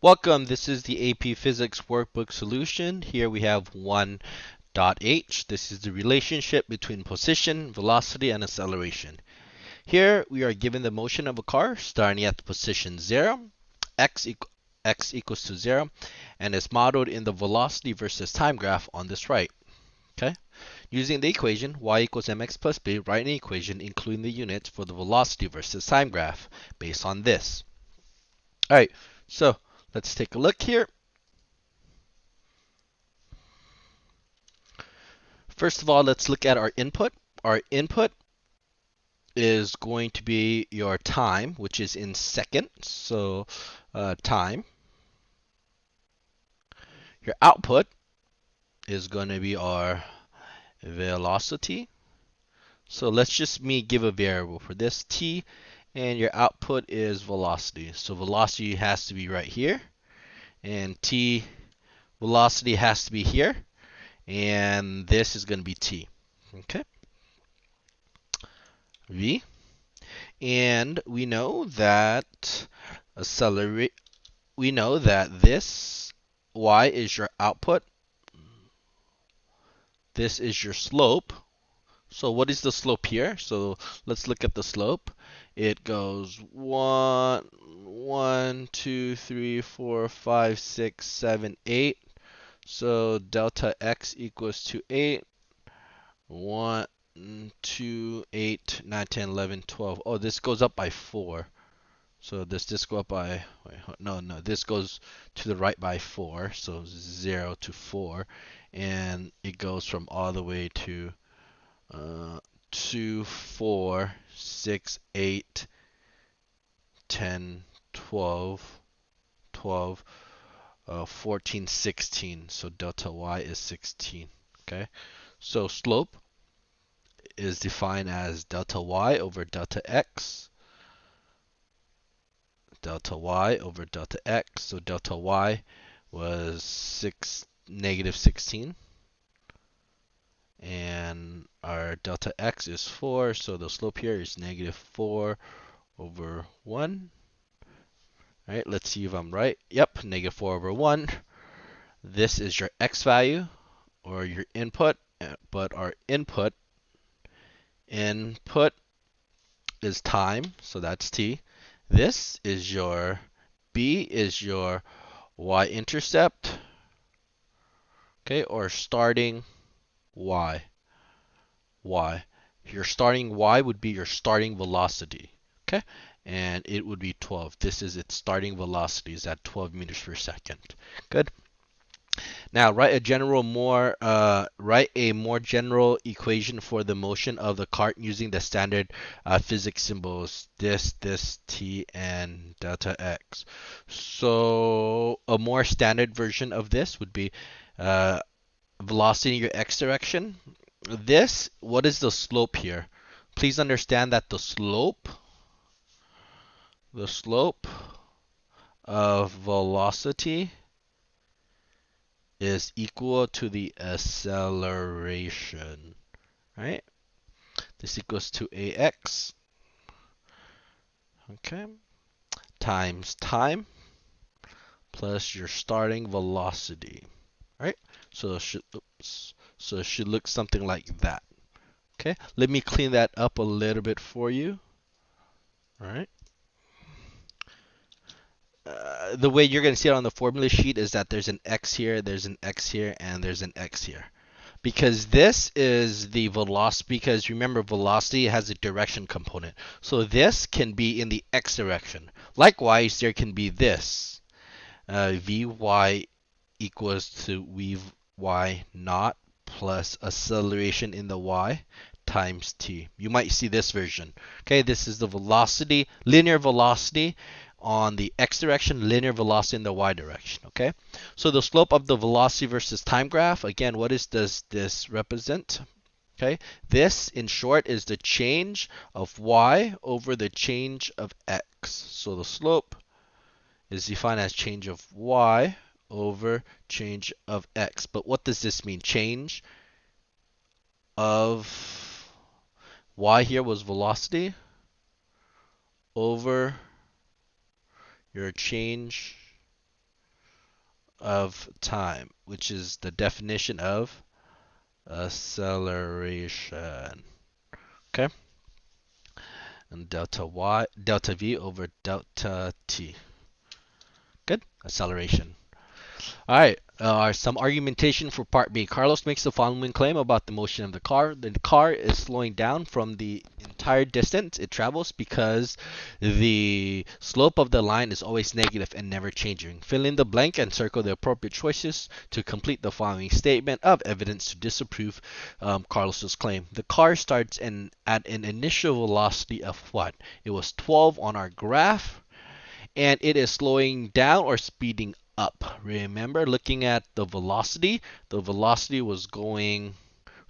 Welcome, this is the AP Physics Workbook solution. Here we have 1.h. This is the relationship between position, velocity, and acceleration. Here we are given the motion of a car starting at the position 0, x equals to 0, and is modeled in the velocity versus time graph on this right. Okay? Using the equation y equals mx plus b, write an equation including the units for the velocity versus time graph based on this. All right, so let's take a look here. First of all, let's look at our input. Our input is going to be your time, which is in seconds. So time. Your output is going to be our velocity. So let's just give a variable for this t, and your output is velocity. So velocity has to be right here, and t velocity has to be here, and this is going to be t. Okay, v. And we know that this y is your output, this is your slope. So what is the slope here? So let's look at the slope. It goes 1, 2, 3, 4, 5, 6, 7, 8. So delta x equals to 8. 1, 2, 8, 9, 10, 11, 12. Oh, this goes up by 4. So does this go up by, no, this goes to the right by 4, so 0 to 4, and it goes from all the way to 2, 4, 6, 8, 10, 12, 12, 14, 16, so delta y is 16, okay? So slope is defined as delta y over delta x, delta y over delta x. So delta y was negative 16, and our delta x is 4, so the slope here is negative 4 over 1. All right, let's see if I'm right. Yep, negative 4 over 1. This is your x value, or your input, but our input is time, so that's t. This is your b is your y-intercept, okay, or starting y. Your starting y would be your starting velocity, okay, and it would be 12. This is its starting velocity, is at 12 meters per second. Good. Now write a more general equation for the motion of the cart using the standard physics symbols this, t, and delta x. So a more standard version of this would be velocity in your x direction. What is the slope here? Please understand that the slope of velocity is equal to the acceleration, right? This equals to ax, okay, times time plus your starting velocity, right? So it should look something like that. Okay, let me clean that up a little bit for you. All right. The way you're going to see it on the formula sheet is that there's an x here, there's an x here, and there's an x here. Because this is the velocity, because remember velocity has a direction component. So this can be in the x direction. Likewise, there can be this. Vy equals to Vy naught plus acceleration in the y times t. You might see this version. Okay, this is the velocity, linear velocity on the x direction, linear velocity in the y direction. Okay, so the slope of the velocity versus time graph, again, what does this represent? Okay, this in short is the change of y over the change of x. So the slope is defined as change of y over change of x. But what does this mean? Change of y here was velocity over your change of time, which is the definition of acceleration. Okay? And delta v over delta t. Good? Acceleration. All right. Some argumentation for part B. Carlos makes the following claim about the motion of the car. The car is slowing down from the entire distance it travels because the slope of the line is always negative and never changing. Fill in the blank and circle the appropriate choices to complete the following statement of evidence to disprove Carlos's claim. The car starts at an initial velocity of what? It was 12 on our graph, and it is slowing down or speeding up. Remember, looking at the velocity was going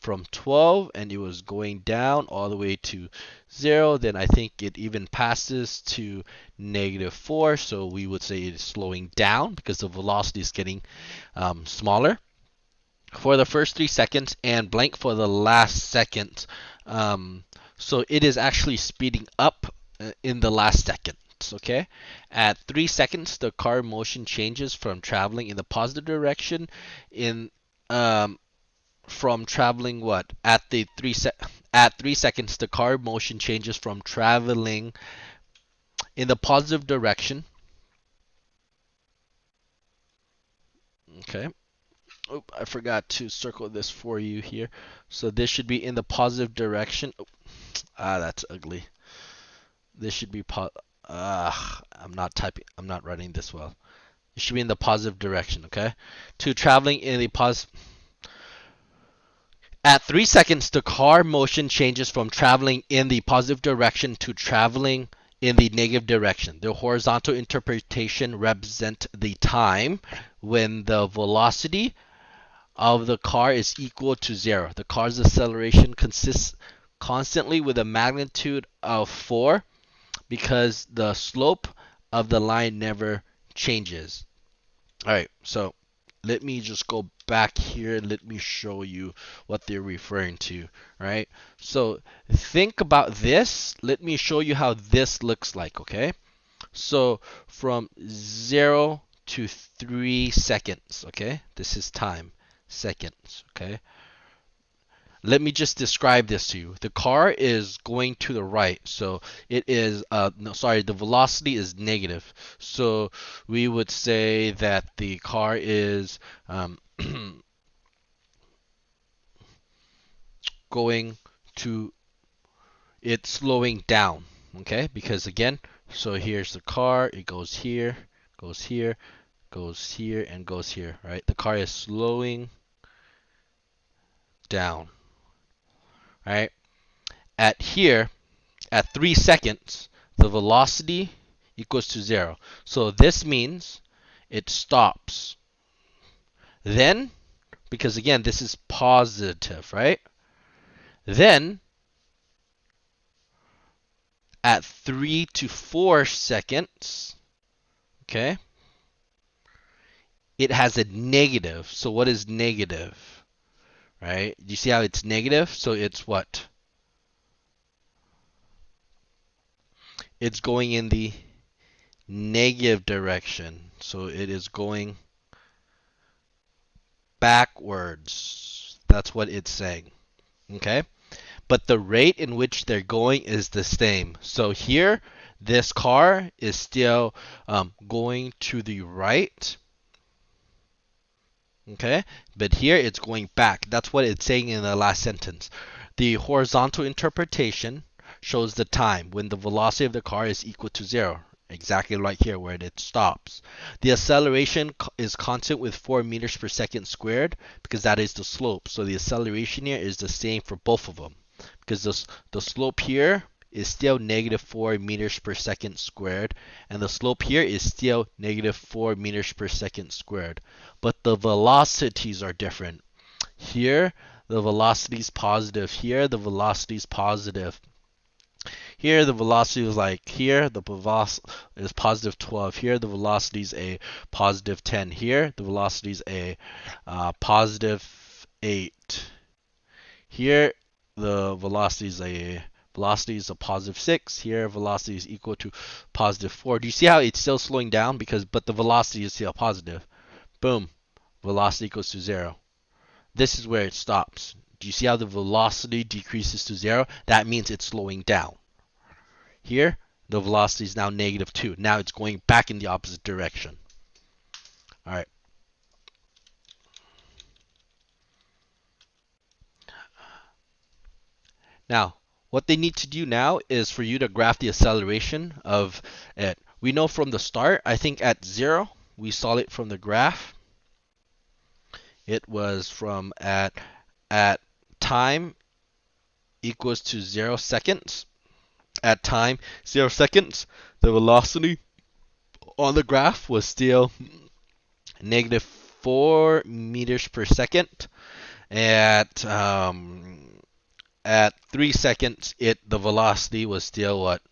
from 12 and it was going down all the way to 0. Then I think it even passes to -4. So we would say it's slowing down because the velocity is getting smaller for the first 3 seconds and blank for the last second. So it is actually speeding up in the last second. Okay, at 3 seconds, the car motion changes from traveling in the positive direction in from traveling what at 3 seconds the car motion changes from traveling in the positive direction. Okay. Oh, I forgot to circle this for you here. So this should be in the positive direction. Oh, that's ugly. This should be I'm not typing. I'm not writing this well. It should be in the positive direction, okay? To traveling in the positive. At 3 seconds, the car motion changes from traveling in the positive direction to traveling in the negative direction. The horizontal interpretation represents the time when the velocity of the car is equal to 0. The car's acceleration consists constantly with a magnitude of 4 because the slope of the line never changes. All right, so let me just go back here. Let me show you what they're referring to, right? So think about this. Let me show you how this looks like, okay? So from 0 to 3 seconds, okay? This is time, seconds, okay? Let me just describe this to you. The car is going to the right, so it is no, sorry, the velocity is negative. So we would say that the car is going to it's slowing down, okay? Because again, so here's the car, it goes here, goes here, goes here, and goes here, right? The car is slowing down, right? At here, at 3 seconds, the velocity equals to 0. So this means it stops. Then, because again, this is positive, right? Then, at 3 to 4 seconds, okay, it has a negative. So what is negative? Right? Do you see how it's negative? So it's what? It's going in the negative direction. So it is going backwards. That's what it's saying. Okay? But the rate in which they're going is the same. So here, this car is still going to the right. Okay? But here it's going back. That's what it's saying in the last sentence. The horizontal interpretation shows the time when the velocity of the car is equal to 0. Exactly right here where it stops. The acceleration is constant with 4 meters per second squared because that is the slope. So the acceleration here is the same for both of them because the slope here is still -4 meters per second squared, and the slope here is still -4 meters per second squared. But the velocities are different. Here, the velocity is positive. Here, the velocity is positive. Here, the velocity is like here, the velocity is positive 12. Here, the velocity is a positive 10. Here, the velocity is a positive 8. Here, the velocity is a positive 6. Here, velocity is equal to positive 4. Do you see how it's still slowing down? But the velocity is still positive. Boom. Velocity goes to 0. This is where it stops. Do you see how the velocity decreases to 0? That means it's slowing down. Here, the velocity is now -2. Now it's going back in the opposite direction. All right. Now, what they need to do now is for you to graph the acceleration of it. We know from the start, I think at 0, we saw it from the graph. It was from at time equals to 0 seconds. At time 0 seconds, the velocity on the graph was still -4 meters per second. At 3 seconds, the velocity was still what,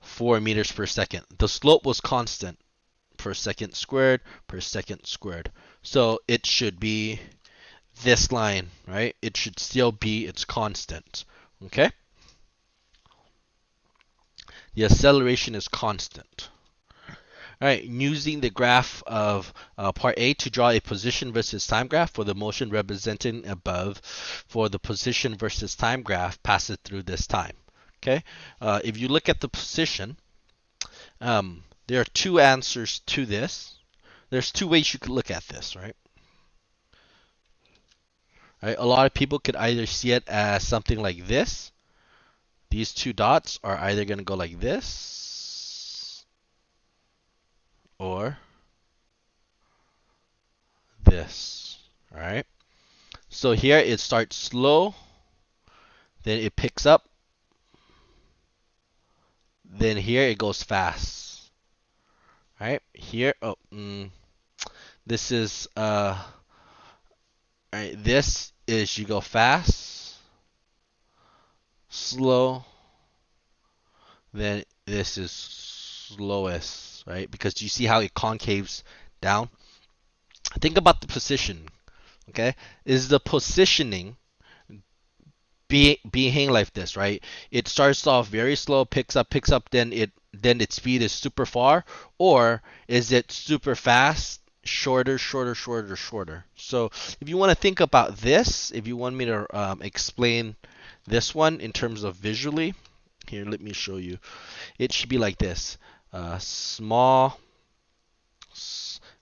4 meters per second. The slope was constant, per second squared per second squared. So it should be this line, right? It should still be its constant. Okay? The acceleration is constant. All right, using the graph of part A to draw a position versus time graph for the motion represented above for the position versus time graph passes through this time. Okay, if you look at the position, there are two answers to this. There's two ways you could look at this, right? Right? A lot of people could either see it as something like this. These two dots are either going to go like this or this. All right. So here it starts slow, then it picks up, then here it goes fast. All right. Here, this is all right. This is you go fast, slow, then this is slowest, right? Because you see how it concaves down. Think about the position, okay? Is the positioning being like this, right? It starts off very slow, picks up, then its speed is super far, or is it super fast, shorter? So if you want to think about this, if you want me to explain this one in terms of visually, here, let me show you. It should be like this: small,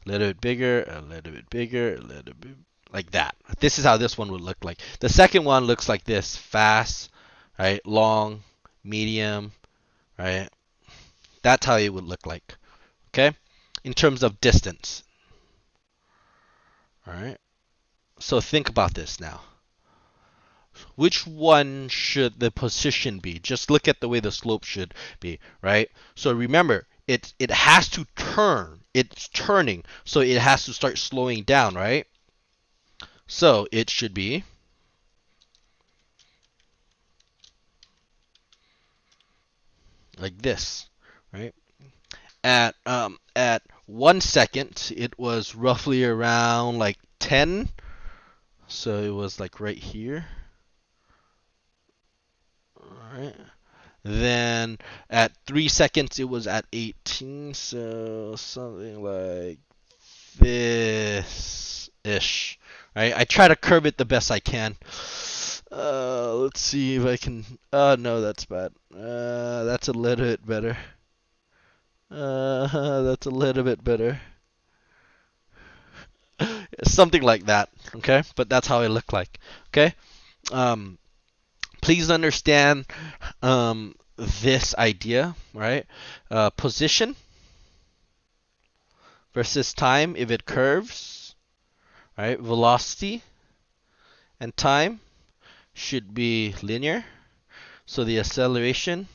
a little bit bigger, a little bit bigger, a little bit like that. This is how this one would look like. The second one looks like this: fast, right? Long, medium, right? That's how it would look like. Okay? In terms of distance. All right? So think about this now. Which one should the position be? Just look at the way the slope should be, right? So remember, it has to turn. It's turning, so it has to start slowing down, right? So it should be like this, right? At 1 second, it was roughly around like 10. So it was like right here. All right. Then at 3 seconds, it was at 18. So something like this ish. Right? I try to curve it the best I can. Let's see if I can. No, that's bad. That's a little bit better. That's a little bit better. Something like that. Okay, but that's how it looked like. Okay. Um, please understand this idea, right? Position versus time if it curves, right? Velocity and time should be linear. So the acceleration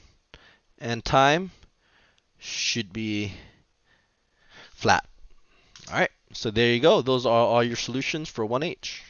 and time should be flat. All right. So there you go. Those are all your solutions for 1H.